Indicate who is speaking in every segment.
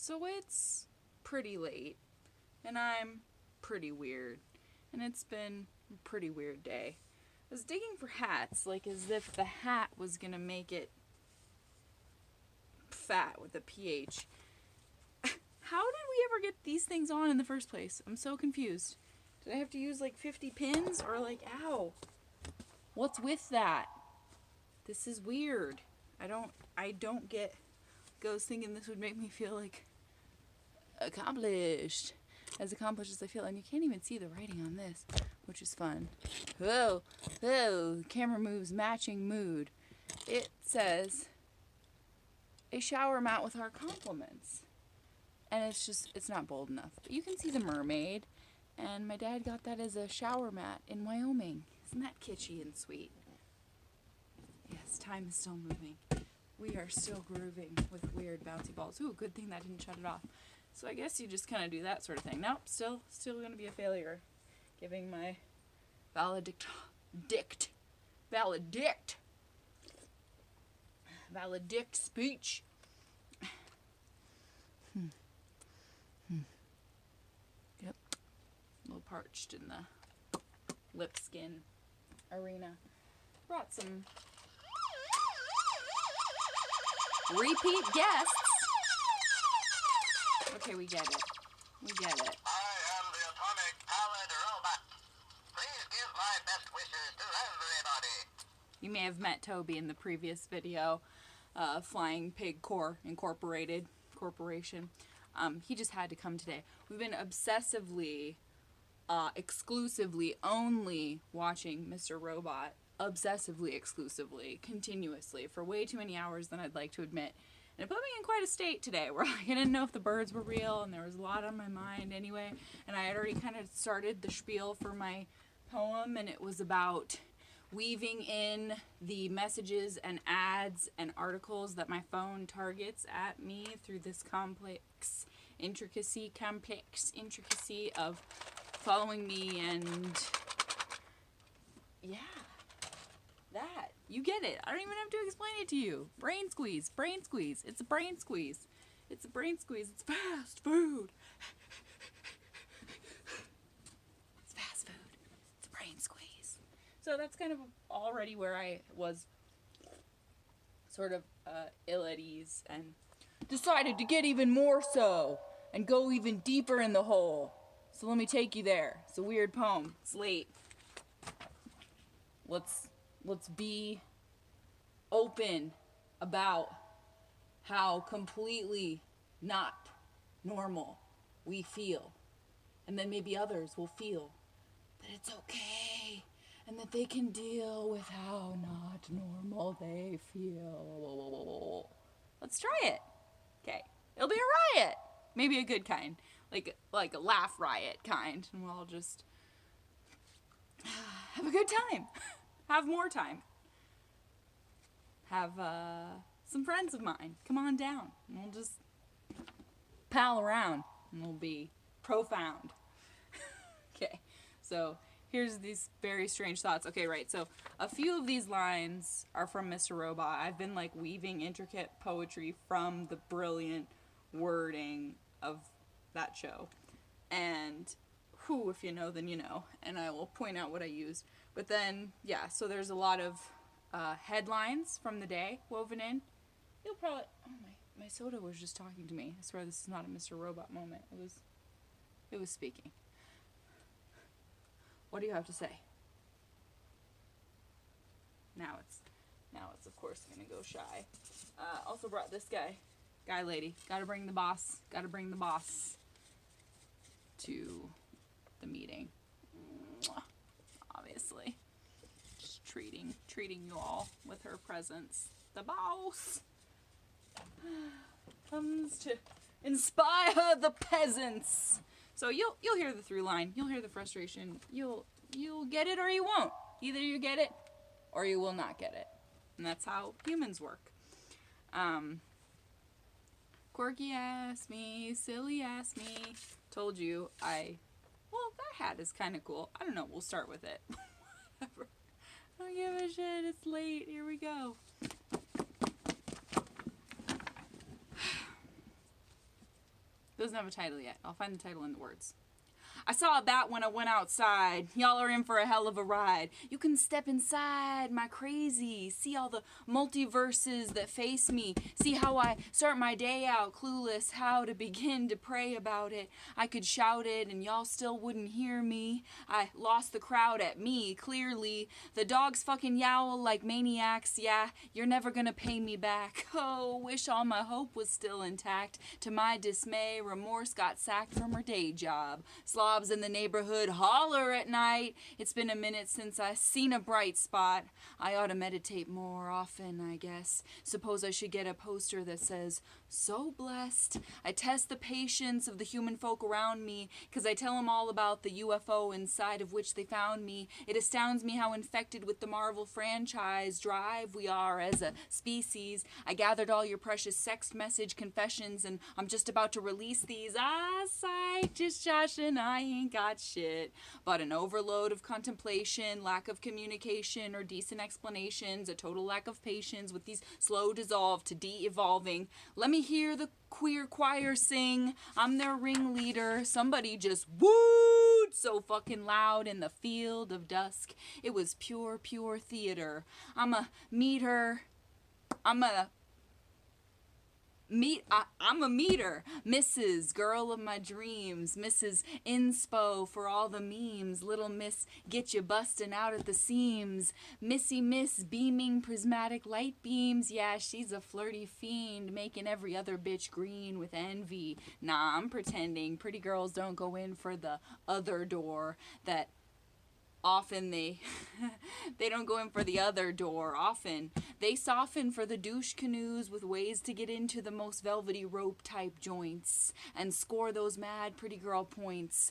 Speaker 1: So it's pretty late, and I'm pretty weird, and it's been a pretty weird day. I was digging for hats, like as if the hat was gonna make it fat with a PH. How did we ever get these things on in the first place? I'm so confused. Did I have to use like 50 pins or like, ow? What's with that? This is weird. I don't get. I was thinking this would make me feel like accomplished. As accomplished as I feel. And you can't even see the writing on this, which is fun. Whoa, whoa, camera moves matching mood. It says, a shower mat with our compliments. And it's not bold enough. But you can see the mermaid. And my dad got that as a shower mat in Wyoming. Isn't that kitschy and sweet? Yes, time is still moving. We are still grooving with weird bouncy balls. Ooh, good thing that didn't shut it off. So I guess you just kind of do that sort of thing. Nope, still going to be a failure. Giving my valedict speech. Yep. A little parched in the lip skin arena. Brought some repeat guests. Okay, we get it. We get it.
Speaker 2: I am the atomic-powered robot. Please give my best wishes to everybody.
Speaker 1: You may have met Toby in the previous video, Flying Pig Corp. Incorporated Corporation. He just had to come today. We've been obsessively, exclusively, only watching Mr. Robot. Obsessively, exclusively, continuously, for way too many hours than I'd like to admit. And it put me in quite a state today where I didn't know if the birds were real, and there was a lot on my mind anyway. And I had already kind of started the spiel for my poem, and it was about weaving in the messages and ads and articles that my phone targets at me through this complex intricacy of following me and yeah. That. You get it. I don't even have to explain it to you. Brain squeeze. Brain squeeze. It's a brain squeeze. It's a brain squeeze. It's fast food. It's fast food. It's a brain squeeze. So that's kind of already where I was sort of ill at ease and decided to get even more so and go even deeper in the hole. So let me take you there. It's a weird poem. It's late. Let's be open about how completely not normal we feel. And then maybe others will feel that it's okay and that they can deal with how not normal they feel. Let's try it. Okay. It'll be a riot. Maybe a good kind. Like a laugh riot kind. And we'll all just have a good time. Have more time. Have some friends of mine come on down, and we'll just pal around, and we'll be profound. Okay, so here's these very strange thoughts. Okay, right, so a few of these lines are from Mr. Robot. I've been like weaving intricate poetry from the brilliant wording of that show. And if you know, then you know. And I will point out what I used. But then, yeah, so there's a lot of headlines from the day woven in. You'll probably... Oh, my soda was just talking to me. I swear this is not a Mr. Robot moment. It was speaking. What do you have to say? Now it's of course going to go shy. Also brought this guy, lady. Gotta bring the boss to the meeting. Obviously. Just treating you all with her presence. The boss comes to inspire the peasants. So you'll hear the through line. You'll hear the frustration. You'll get it or you won't. Either you get it or you will not get it. And that's how humans work. Quirky ass me, silly ass me. Told you well, that hat is kind of cool. I don't know, we'll start with it. Whatever. I don't give a shit, it's late, here we go. Doesn't have a title yet. I'll find the title in the words. I saw a bat when I went outside. Y'all are in for a hell of a ride. You can step inside my crazy. See all the multiverses that face me. See how I start my day out, clueless how to begin to pray about it. I could shout it and y'all still wouldn't hear me. I lost the crowd at me, clearly. The dogs fucking yowl like maniacs. Yeah, you're never gonna pay me back. Oh, wish all my hope was still intact. To my dismay, remorse got sacked from her day job. Slobs in the neighborhood holler at night. It's been a minute since I seen a bright spot. I ought to meditate more often, I guess. Suppose I should get a poster that says, so blessed. I test the patience of the human folk around me, 'cause I tell them all about the UFO inside of which they found me. It astounds me how infected with the Marvel franchise drive we are as a species. I gathered all your precious sex message confessions, and I'm just about to release these. Sight, just Josh and I ain't got shit. But an overload of contemplation, lack of communication or decent explanations, a total lack of patience with these slow dissolve to de-evolving. Let me hear the queer choir sing. I'm their ringleader. Somebody just wooed so fucking loud in the field of dusk. It was pure, pure theater. I'm a meter, Mrs. Girl of my dreams, Mrs. Inspo for all the memes, little miss get you bustin' out at the seams, Missy Miss beaming prismatic light beams, yeah, she's a flirty fiend, making every other bitch green with envy. Nah, I'm pretending pretty girls don't go in for the other door that often they don't go in for the other door. Often they soften for the douche canoes with ways to get into the most velvety rope type joints and score those mad pretty girl points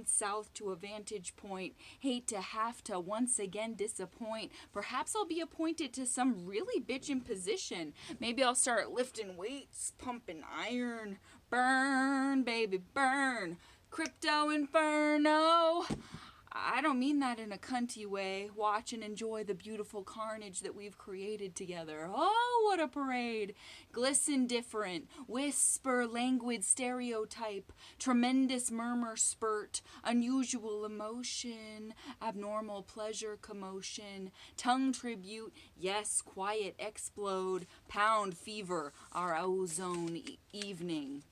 Speaker 1: south to a vantage point. Hate to have to once again disappoint. Perhaps I'll be appointed to some really bitchin' position. Maybe I'll start lifting weights, pumping iron. Burn, baby, burn. Crypto Inferno. I don't mean that in a cunty way. Watch and enjoy the beautiful carnage that we've created together. Oh, what a parade. Glisten different. Whisper languid stereotype. Tremendous murmur spurt. Unusual emotion. Abnormal pleasure commotion. Tongue tribute. Yes, quiet explode. Pound fever. Our ozone evening.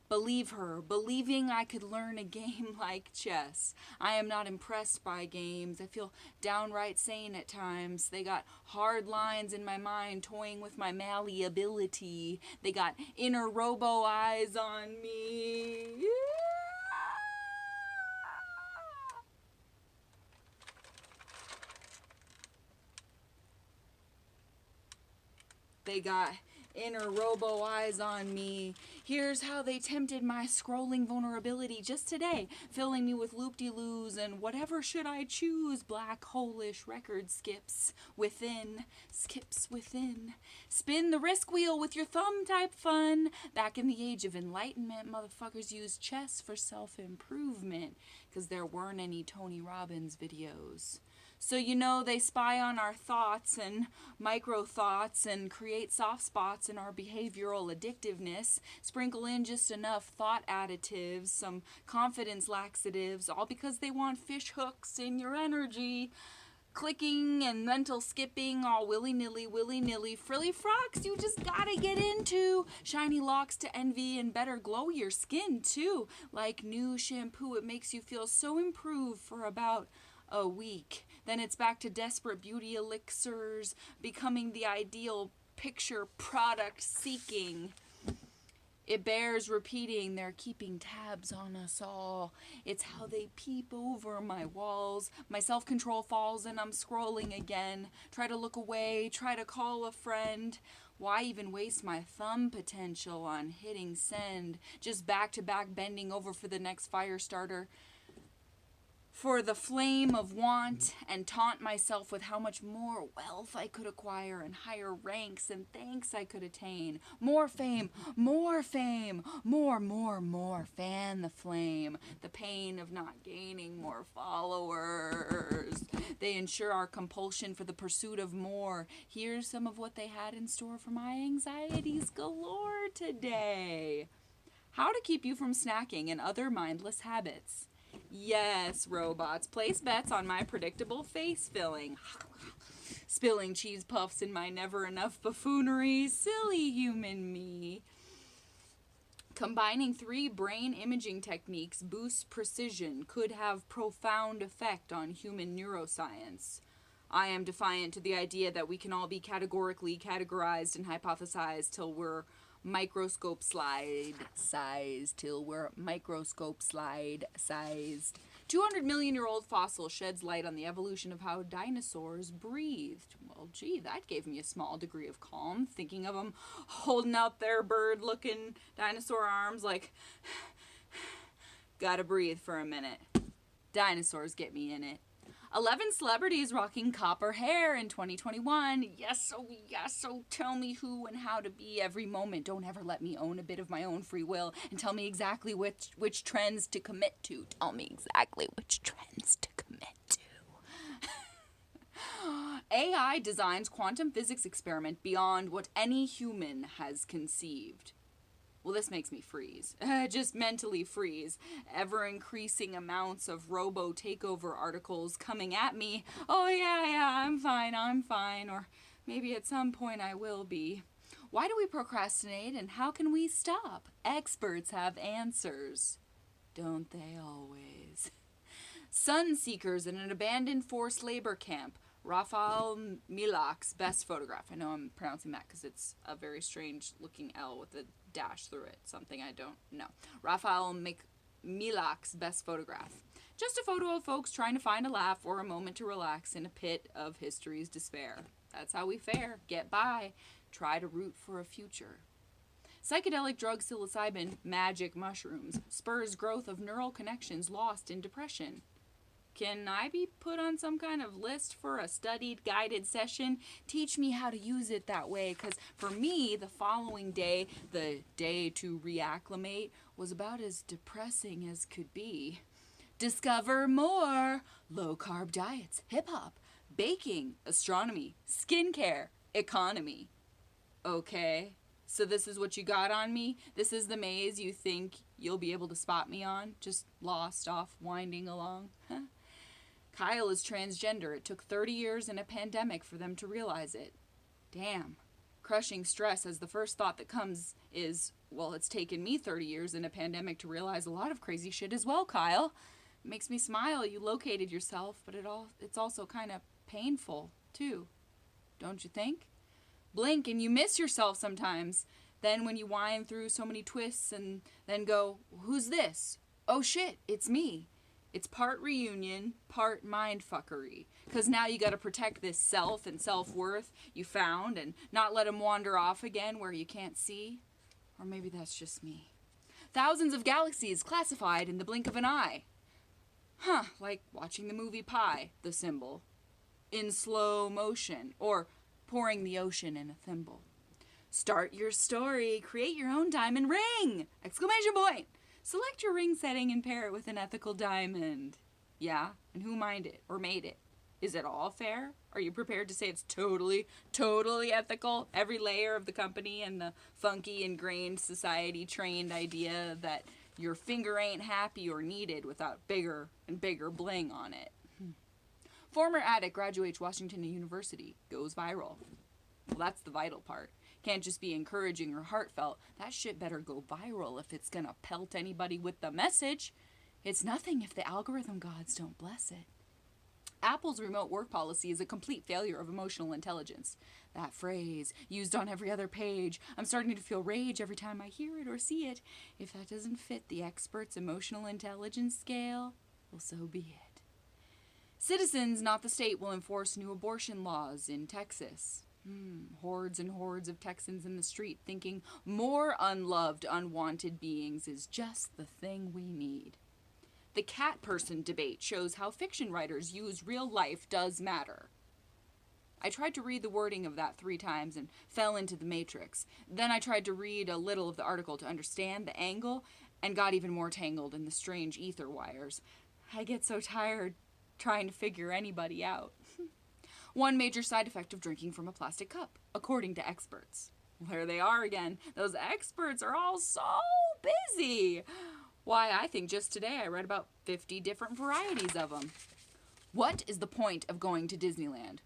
Speaker 1: Believe her, believing I could learn a game like chess. I am not impressed by games. I feel downright sane at times. They got hard lines in my mind, toying with my malleability. They got inner robo eyes on me. They got inner robo eyes on me. Here's how they tempted my scrolling vulnerability just today, filling me with loop-de-loos and whatever should I choose, black hole-ish record skips within. Spin the risk wheel with your thumb type fun. Back in the age of enlightenment, motherfuckers used chess for self-improvement, 'cause there weren't any Tony Robbins videos. So they spy on our thoughts and micro thoughts and create soft spots in our behavioral addictiveness, sprinkle in just enough thought additives, some confidence laxatives, all because they want fish hooks in your energy. Clicking and mental skipping all willy-nilly, frilly frocks you just gotta get into. Shiny locks to envy and better glow your skin too. Like new shampoo, it makes you feel so improved for about a week. Then it's back to desperate beauty elixirs, becoming the ideal picture product seeking. It bears repeating, they're keeping tabs on us all. It's how they peep over my walls. My self-control falls and I'm scrolling again. Try to look away, try to call a friend. Why even waste my thumb potential on hitting send? Just back-to-back bending over for the next fire starter. For the flame of want, and taunt myself with how much more wealth I could acquire and higher ranks and thanks I could attain. More fame, more, fan the flame. The pain of not gaining more followers. They ensure our compulsion for the pursuit of more. Here's some of what they had in store for my anxieties galore today. How to keep you from snacking and other mindless habits. Yes, robots, place bets on my predictable face filling. Spilling cheese puffs in my never enough buffoonery. Silly human me. Combining 3 brain imaging techniques boosts precision, could have profound effect on human neuroscience. I am defiant to the idea that we can all be categorically categorized and hypothesized till we're microscope slide sized. 200-million-year-old fossil sheds light on the evolution of how dinosaurs breathed. Well, gee, that gave me a small degree of calm, thinking of them holding out their bird-looking dinosaur arms like, gotta breathe for a minute. Dinosaurs get me in it. 11 celebrities rocking copper hair in 2021. Yes, so tell me who and how to be every moment. Don't ever let me own a bit of my own free will and tell me exactly which trends to commit to. Tell me exactly which trends to commit to. AI designs quantum physics experiment beyond what any human has conceived. Well, this makes me freeze. Just mentally freeze. Ever increasing amounts of robo takeover articles coming at me. Oh, yeah, I'm fine. Or maybe at some point I will be. Why do we procrastinate and how can we stop? Experts have answers. Don't they always? Sun seekers in an abandoned forced labor camp. Rafael Milak's best photograph. I know I'm pronouncing that because it's a very strange looking L with a dash through it. Something I don't know. Rafael Milak's best photograph. Just a photo of folks trying to find a laugh or a moment to relax in a pit of history's despair. That's how we fare. Get by. Try to root for a future. Psychedelic drug psilocybin, magic mushrooms, spurs growth of neural connections lost in depression. Can I be put on some kind of list for a studied guided session? Teach me how to use it that way, because for me, the following day, the day to reacclimate, was about as depressing as could be. Discover more low-carb diets, hip-hop, baking, astronomy, skincare, economy. Okay, so this is what you got on me? This is the maze you think you'll be able to spot me on? Just lost off winding along? Huh? Kyle is transgender. It took 30 years and a pandemic for them to realize it. Damn. Crushing stress as the first thought that comes is, well, it's taken me 30 years and a pandemic to realize a lot of crazy shit as well, Kyle. It makes me smile you located yourself, but it's also kind of painful, too. Don't you think? Blink and you miss yourself sometimes. Then when you wind through so many twists and then go, who's this? Oh shit, it's me. It's part reunion, part mindfuckery. Because now you got to protect this self and self-worth you found and not let them wander off again where you can't see. Or maybe that's just me. Thousands of galaxies classified in the blink of an eye. Huh, like watching the movie Pi, the symbol, in slow motion, or pouring the ocean in a thimble. Start your story, create your own diamond ring! Exclamation point! Select your ring setting and pair it with an ethical diamond. Yeah, and who mined it or made it? Is it all fair? Are you prepared to say it's totally ethical? Every layer of the company and the funky ingrained society trained idea that your finger ain't happy or needed without bigger and bigger bling on it. Former addict graduates Washington University, goes viral. Well, that's the vital part. Can't just be encouraging or heartfelt. That shit better go viral if it's gonna pelt anybody with the message. It's nothing if the algorithm gods don't bless it. Apple's remote work policy is a complete failure of emotional intelligence. That phrase, used on every other page. I'm starting to feel rage every time I hear it or see it. If that doesn't fit the expert's emotional intelligence scale, well, so be it. Citizens, not the state, will enforce new abortion laws in Texas. Hordes and hordes of Texans in the street thinking more unloved, unwanted beings is just the thing we need. The cat person debate shows how fiction writers use real life does matter. I tried to read the wording of that 3 times and fell into the matrix. Then I tried to read a little of the article to understand the angle and got even more tangled in the strange ether wires. I get so tired trying to figure anybody out. One major side effect of drinking from a plastic cup, according to experts. There they are again. Those experts are all so busy. Why, I think just today I read about 50 different varieties of them. What is the point of going to Disneyland?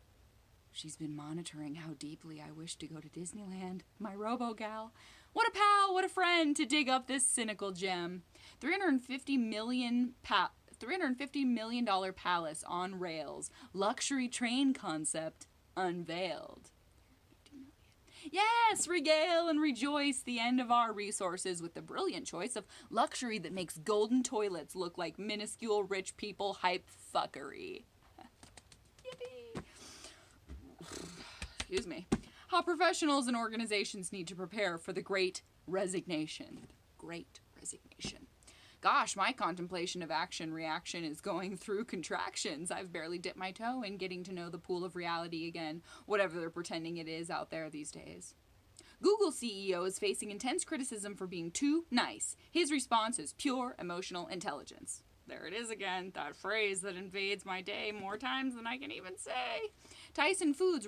Speaker 1: She's been monitoring how deeply I wish to go to Disneyland. My robo-gal. What a pal, what a friend to dig up this cynical gem. $350 million palace on rails. Luxury train concept unveiled. Yes, regale and rejoice the end of our resources with the brilliant choice of luxury that makes golden toilets look like minuscule rich people hype fuckery. Yippee. Excuse me. How professionals and organizations need to prepare for the great resignation. Great resignation. Gosh, my contemplation of action-reaction is going through contractions. I've barely dipped my toe in getting to know the pool of reality again, whatever they're pretending it is out there these days. Google CEO is facing intense criticism for being too nice. His response is pure emotional intelligence. There it is again, that phrase that invades my day more times than I can even say. Tyson Foods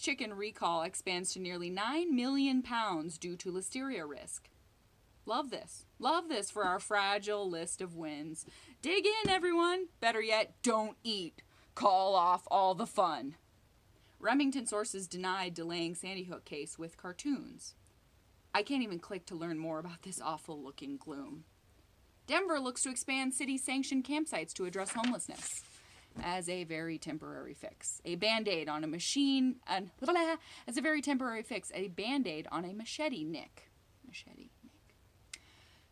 Speaker 1: chicken recall expands to nearly 9 million pounds due to listeria risk. Love this. Love this for our fragile list of wins. Dig in, everyone. Better yet, don't eat. Call off all the fun. Remington sources denied delaying Sandy Hook case with cartoons. I can't even click to learn more about this awful-looking gloom. Denver looks to expand city-sanctioned campsites to address homelessness as a very temporary fix. A Band-Aid on a machine... as a very temporary fix, a Band-Aid on a machete nick.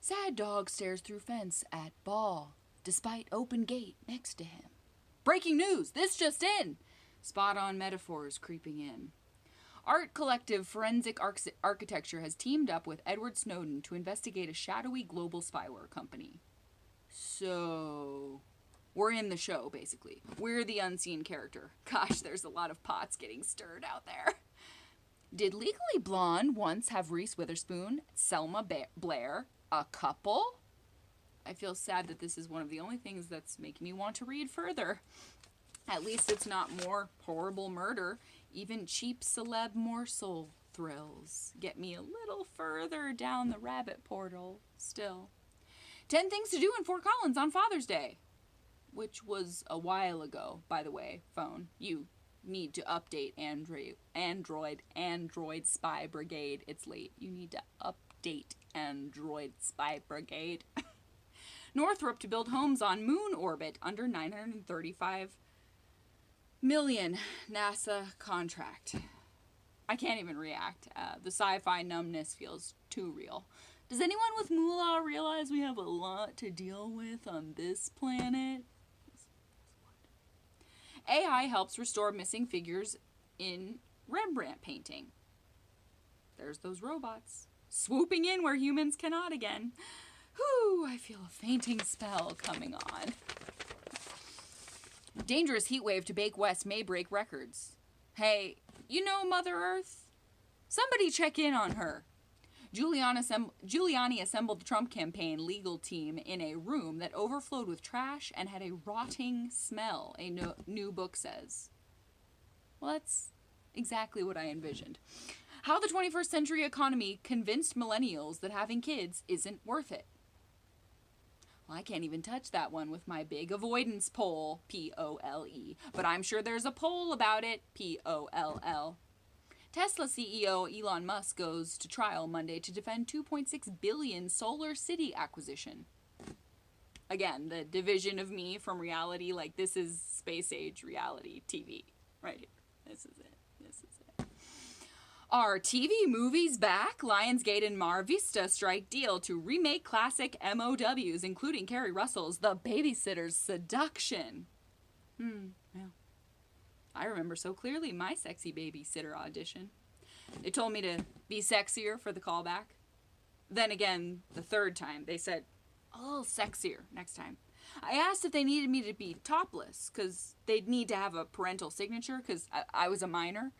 Speaker 1: Sad dog stares through fence at ball, despite open gate next to him. Breaking news! This just in! Spot-on metaphors creeping in. Art collective Forensic Architecture has teamed up with Edward Snowden to investigate a shadowy global spyware company. So, we're in the show, basically. We're the unseen character. Gosh, there's a lot of pots getting stirred out there. Did Legally Blonde once have Reese Witherspoon, Selma Blair, a couple? I feel sad that this is one of the only things that's making me want to read further. At least it's not more horrible murder. Even cheap celeb morsel thrills get me a little further down the rabbit portal still. 10 things to do in Fort Collins on Father's Day. Which was a while ago, by the way, phone. You need to update Android Spy Brigade. It's late. You need to update Android Spy Brigade. Northrop to build homes on moon orbit under $935 million NASA contract. I can't even react. The sci-fi numbness feels too real. Does anyone with moolah realize we have a lot to deal with on this planet? AI helps restore missing figures in Rembrandt painting. There's those robots swooping in where humans cannot again. Whew, I feel a fainting spell coming on. Dangerous heat wave to Bake West may break records. Hey, you know Mother Earth? Somebody check in on her. Giuliani assembled the Trump campaign legal team in a room that overflowed with trash and had a rotting smell, a new book says. Well, that's exactly what I envisioned. How the 21st century economy convinced millennials that having kids isn't worth it. Well, I can't even touch that one with my big avoidance poll, P-O-L-E. But I'm sure there's a poll about it, P-O-L-L. Tesla CEO Elon Musk goes to trial Monday to defend $2.6 billion Solar City acquisition. Again, the division of me from reality, like this is space age reality TV. Right here. This is it. Are TV movies back? Lionsgate and Mar Vista strike deal to remake classic MOWs, including Kerry Russell's The Babysitter's Seduction. Well, I remember so clearly my sexy babysitter audition. They told me to be sexier for the callback. Then again, the third time, they said, a little sexier next time. I asked if they needed me to be topless, because they'd need to have a parental signature, because I was a minor.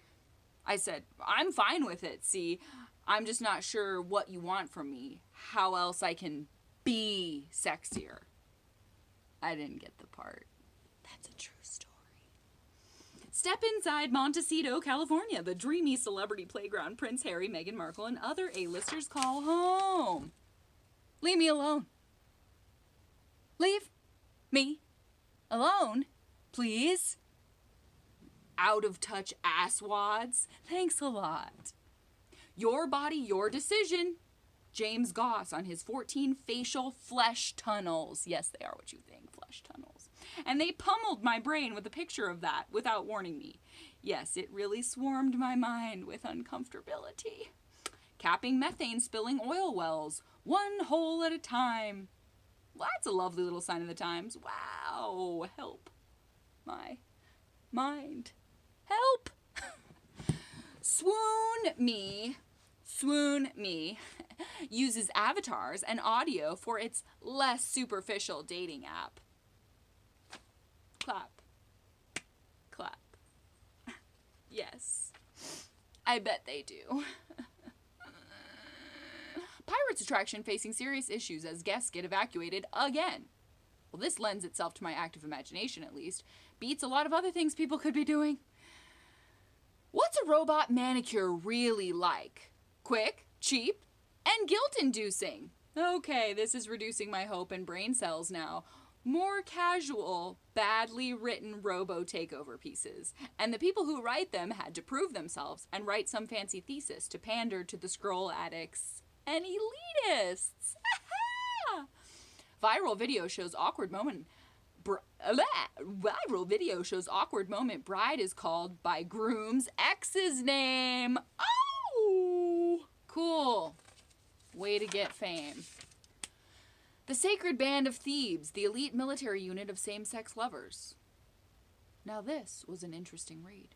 Speaker 1: I said, I'm fine with it, see. I'm just not sure what you want from me. How else I can be sexier. I didn't get the part. That's a true story. Step inside Montecito, California, the dreamy celebrity playground Prince Harry, Meghan Markle, and other A-listers call home. Leave me alone. Leave me alone, please. Out-of-touch asswads. Thanks a lot. Your body, your decision. James Goss on his 14 facial flesh tunnels. Yes, they are what you think, flesh tunnels. And they pummeled my brain with a picture of that without warning me. Yes, it really swarmed my mind with uncomfortability. Capping methane spilling oil wells, one hole at a time. Well, that's a lovely little sign of the times. Wow, help my mind. Help! Swoon Me uses avatars and audio for its less superficial dating app. Clap. Clap. Yes. I bet they do. Pirates attraction facing serious issues as guests get evacuated again. Well, this lends itself to my active imagination, at least. Beats a lot of other things people could be doing. What's a robot manicure really like? Quick, cheap, and guilt-inducing. Okay, this is reducing my hope and brain cells now. More casual, badly written robo-takeover pieces. And the people who write them had to prove themselves and write some fancy thesis to pander to the scroll addicts and elitists. Viral video shows awkward moment. Viral video shows awkward moment. Bride is called by groom's ex's name. Oh, cool. Way to get fame. The Sacred Band of Thebes, the elite military unit of same-sex lovers. Now this was an interesting read.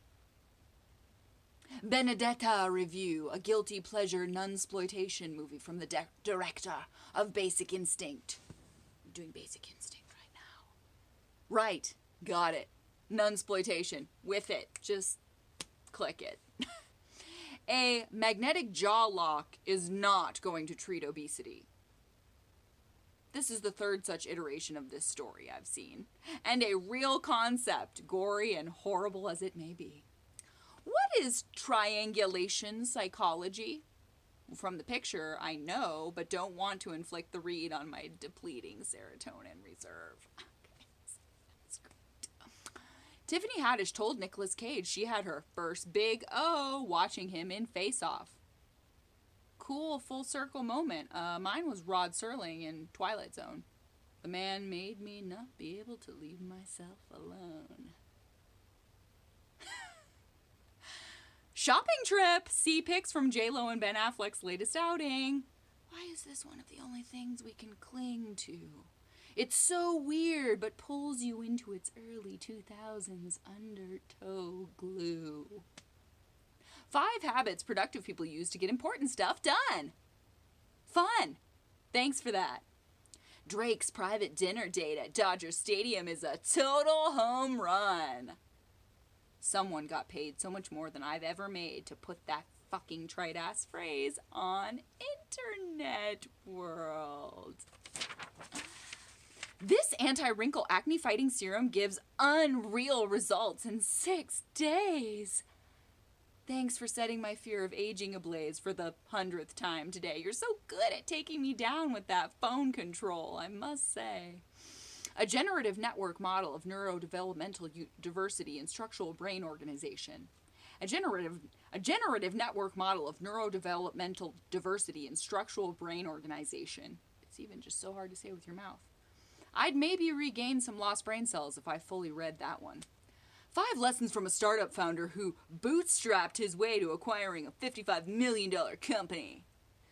Speaker 1: Benedetta Review, a guilty pleasure nunsploitation movie from the director of Basic Instinct. I'm doing Basic Instinct right now. Right, got it. Nunsploitation, with it. Just click it. A magnetic jaw lock is not going to treat obesity. This is the third such iteration of this story I've seen. And a real concept, gory and horrible as it may be. What is triangulation psychology? From the picture, I know, but don't want to inflict the read on my depleting serotonin reserve. Okay, that's great. Tiffany Haddish told Nicolas Cage she had her first big O watching him in Face Off. Cool full circle moment. Mine was Rod Serling in Twilight Zone. The man made me not be able to leave myself alone. Shopping trip! See pics from J-Lo and Ben Affleck's latest outing. Why is this one of the only things we can cling to? It's so weird, but pulls you into its early 2000s undertow glue. 5 habits productive people use to get important stuff done. Fun. Thanks for that. Drake's private dinner date at Dodger Stadium is a total home run. Someone got paid so much more than I've ever made to put that fucking trite-ass phrase on internet world. This anti-wrinkle acne-fighting serum gives unreal results in 6 days. Thanks for setting my fear of aging ablaze for the 100th time today. You're so good at taking me down with that phone control, I must say. A generative network model of neurodevelopmental diversity and structural brain organization. A generative network model of neurodevelopmental diversity and structural brain organization. It's even just so hard to say with your mouth. I'd maybe regain some lost brain cells if I fully read that one. 5 lessons from a startup founder who bootstrapped his way to acquiring a $55 million company.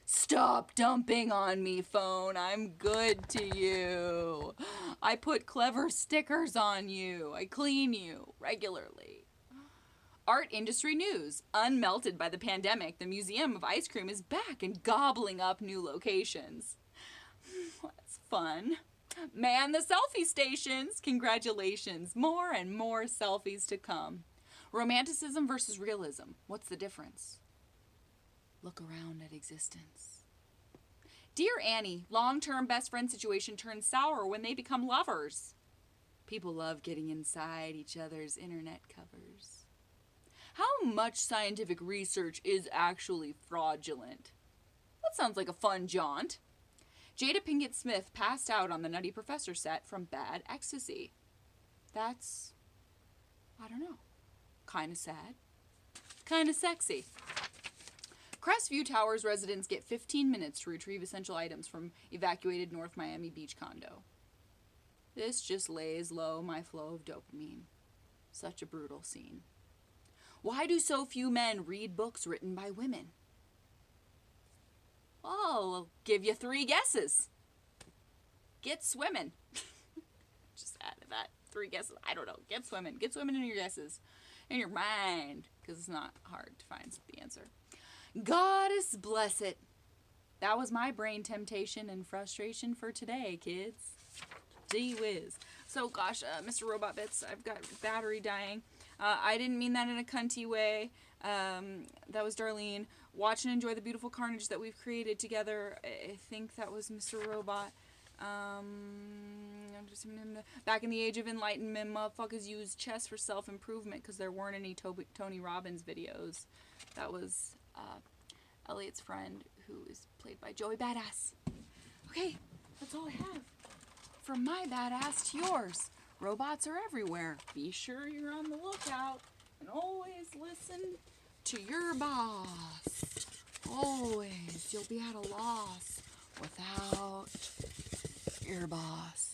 Speaker 1: Stop dumping on me, phone. I'm good to you. I put clever stickers on you. I clean you regularly. Art industry news. Unmelted by the pandemic, the Museum of Ice Cream is back and gobbling up new locations. That's fun. Man the selfie stations. Congratulations. More and more selfies to come. Romanticism versus realism. What's the difference? Look around at existence. Dear Annie, long-term best friend situation turns sour when they become lovers. People love getting inside each other's internet covers. How much scientific research is actually fraudulent? That sounds like a fun jaunt. Jada Pinkett Smith passed out on the Nutty Professor set from bad ecstasy. That's, I don't know, kind of sad, kind of sexy. Crestview Towers residents get 15 minutes to retrieve essential items from evacuated North Miami Beach condo. This just lays low my flow of dopamine. Such a brutal scene. Why do so few men read books written by women? Well, I'll give you 3 guesses. Get swimming. Just added that. 3 guesses. I don't know. Get swimming. Get swimming in your guesses. In your mind. Because it's not hard to find the answer. Goddess bless it. That was my brain temptation and frustration for today, kids. Gee whiz. So, gosh, Mr. Robot Bits, I've got battery dying. I didn't mean that in a cunty way. That was Darlene. Watch and enjoy the beautiful carnage that we've created together. I think that was Mr. Robot. Back in the age of enlightenment, motherfuckers used chess for self-improvement because there weren't any Tony Robbins videos. That was Elliot's friend, who is played by Joey Badass. Okay, that's all I have. From my badass to yours. Robots are everywhere. Be sure you're on the lookout and always listen to your boss. Always. You'll be at a loss without your boss.